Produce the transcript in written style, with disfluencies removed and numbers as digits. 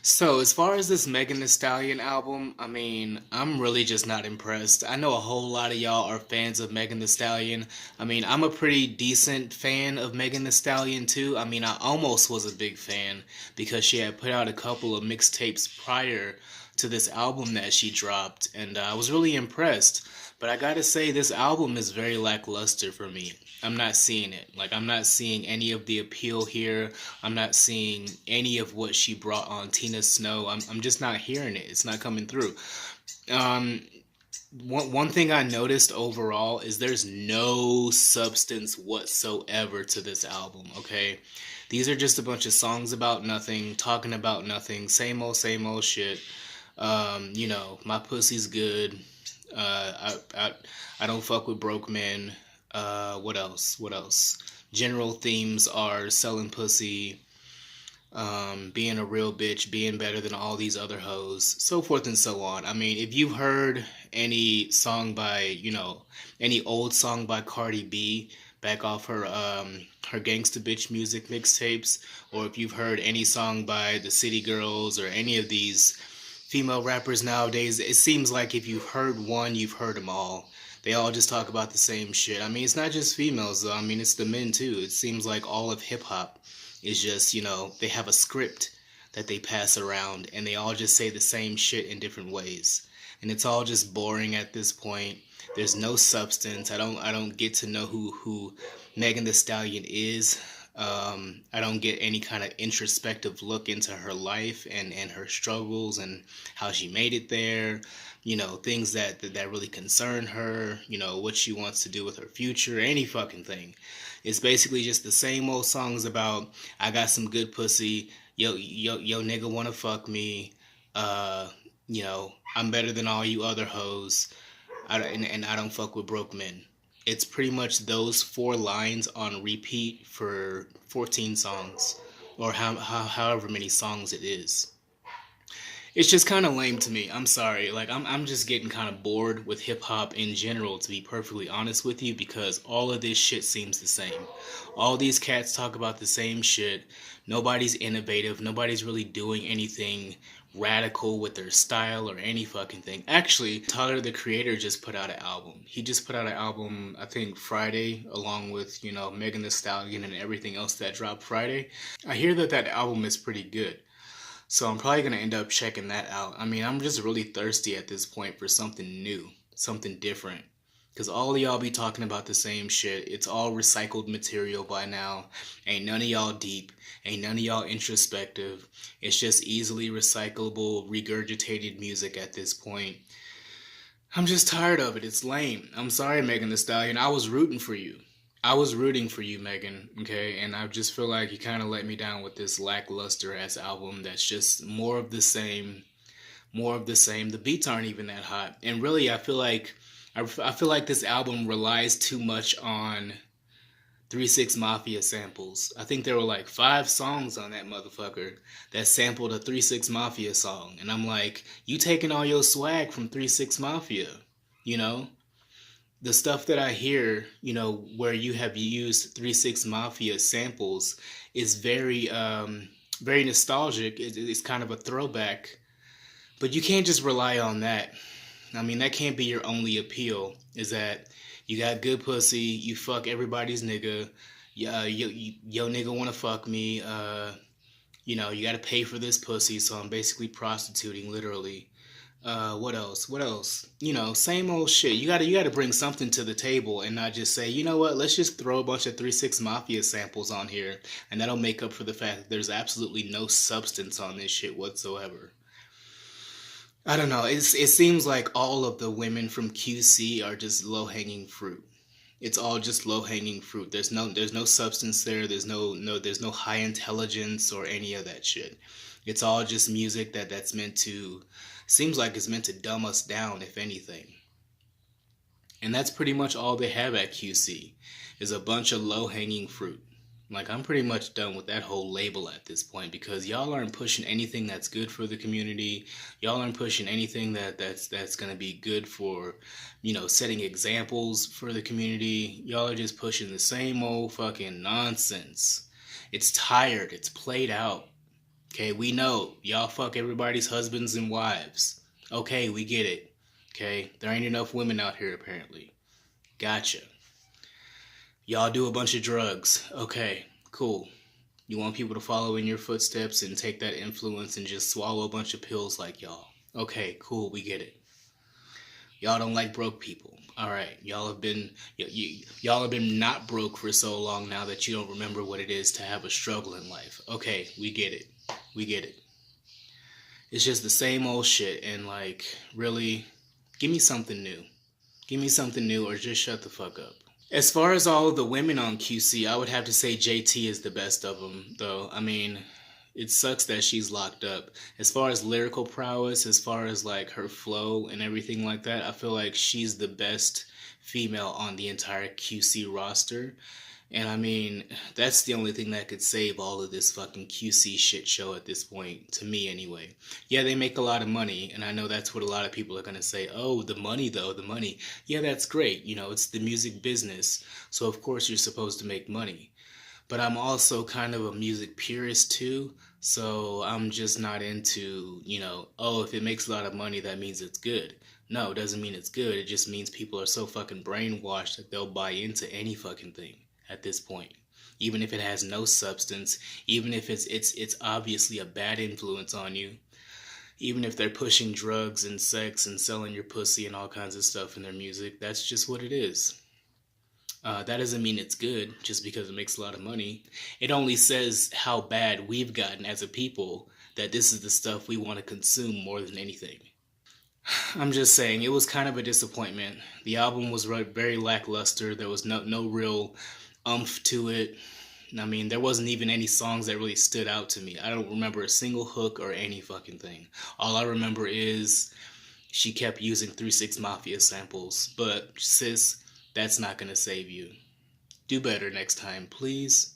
So, as far as this Megan Thee Stallion album, I mean, I'm really just not impressed. I know a whole lot of y'all are fans of Megan Thee Stallion. I mean, I'm a pretty decent fan of Megan Thee Stallion too. I mean, I almost was a big fan because she had put out a couple of mixtapes prior to this album that she dropped, and I was really impressed. But I gotta say, this album is very lackluster for me. I'm not seeing it. Like, I'm not seeing any of the appeal here. I'm not seeing any of what she brought on Tina Snow. I'm just not hearing it. It's not coming through. Um, one thing I noticed overall is there's no substance whatsoever to this album, okay? These are just a bunch of songs about nothing, talking about nothing, same old shit. My pussy's good. I don't fuck with broke men. What else? What else? General themes are selling pussy, being a real bitch, being better than all these other hoes, so forth and so on. I mean, if you've heard any song by, any old song by Cardi B back off her Gangsta Bitch music mixtapes, or if you've heard any song by the City Girls or any of these female rappers nowadays, it seems like if you've heard one, you've heard them all. They all just talk about the same shit. I mean, it's not just females though. I mean, it's the men too. It seems like all of hip hop is just, they have a script that they pass around and they all just say the same shit in different ways. And it's all just boring at this point. There's no substance. I don't get to know who Megan Thee Stallion is. I don't get any kind of introspective look into her life and her struggles and how she made it there. Things that really concern her. What she wants to do with her future. Any fucking thing. It's basically just the same old songs about I got some good pussy. Yo, nigga wanna fuck me. Uh, I'm better than all you other hoes. And I don't fuck with broke men. It's pretty much those four lines on repeat for 14 songs, or however many songs it is. It's just kind of lame to me. I'm sorry. Like I'm just getting kind of bored with hip hop in general, to be perfectly honest with you, because all of this shit seems the same. All these cats talk about the same shit. Nobody's innovative. Nobody's really doing anything radical with their style or any fucking thing. Actually, Tyler the Creator just put out an album. He just put out an album, I think Friday, along with, Megan Thee Stallion and everything else that dropped Friday. I hear that album is pretty good. So I'm probably gonna end up checking that out. I mean, I'm just really thirsty at this point for something new, something different. Cause all of y'all be talking about the same shit. It's all recycled material by now. Ain't none of y'all deep. Ain't none of y'all introspective. It's just easily recyclable, regurgitated music at this point. I'm just tired of it. It's lame. I'm sorry, Megan Thee Stallion. I was rooting for you. I was rooting for you, Megan, okay? And I just feel like you kind of let me down with this lackluster ass album that's just more of the same, more of the same. The beats aren't even that hot. And really, I feel like this album relies too much on 3 6 Mafia samples. I think there were like 5 songs on that motherfucker that sampled a 3 6 Mafia song. And I'm like, you taking all your swag from 3 6 Mafia, you know? The stuff that I hear, where you have used 3 6 Mafia samples is very nostalgic. It's kind of a throwback, but you can't just rely on that. I mean, that can't be your only appeal. Is that you got good pussy, you fuck everybody's nigga, yo nigga wanna fuck me, you gotta pay for this pussy, so I'm basically prostituting literally. What else? What else? Same old shit. You gotta bring something to the table and not just say, you know what, let's just throw a bunch of 3 6 Mafia samples on here and that'll make up for the fact that there's absolutely no substance on this shit whatsoever. I don't know. It seems like all of the women from QC are just low hanging fruit. It's all just low hanging fruit. There's no substance there. There's no high intelligence or any of that shit. It's all just music that's meant to seems like it's meant to dumb us down, if anything. And that's pretty much all they have at QC is a bunch of low hanging fruit. Like, I'm pretty much done with that whole label at this point because y'all aren't pushing anything that's good for the community. Y'all aren't pushing anything that's gonna be good for, setting examples for the community. Y'all are just pushing the same old fucking nonsense. It's tired. It's played out. Okay, we know y'all fuck everybody's husbands and wives. Okay, we get it. Okay, there ain't enough women out here apparently. Gotcha. Y'all do a bunch of drugs. Okay, cool. You want people to follow in your footsteps and take that influence and just swallow a bunch of pills like y'all. Okay, cool, we get it. Y'all don't like broke people. All right, y'all have been not broke for so long now that you don't remember what it is to have a struggle in life. Okay, we get it. We get it. It's just the same old shit, and like, really, give me something new. Give me something new, or just shut the fuck up. As far as all of the women on QC, I would have to say JT is the best of them, though. I mean, it sucks that she's locked up. As far as lyrical prowess, as far as like her flow and everything like that, I feel like she's the best female on the entire QC roster. And I mean, that's the only thing that could save all of this fucking QC shit show at this point, to me anyway. Yeah, they make a lot of money, and I know that's what a lot of people are gonna say. Oh, the money though, the money. Yeah, that's great. You know, it's the music business, so of course you're supposed to make money. But I'm also kind of a music purist too, so I'm just not into, oh, if it makes a lot of money, that means it's good. No, it doesn't mean it's good. It just means people are so fucking brainwashed that they'll buy into any fucking thing at this point. Even if it has no substance, even if it's obviously a bad influence on you, even if they're pushing drugs and sex and selling your pussy and all kinds of stuff in their music, that's just what it is. That doesn't mean it's good just because it makes a lot of money. It only says how bad we've gotten as a people that this is the stuff we want to consume more than anything. I'm just saying, it was kind of a disappointment. The album was very lackluster. There was no real umph to it. I mean, there wasn't even any songs that really stood out to me. I don't remember a single hook or any fucking thing. All I remember is she kept using 3 6 Mafia samples. But sis, that's not gonna save you. Do better next time, please.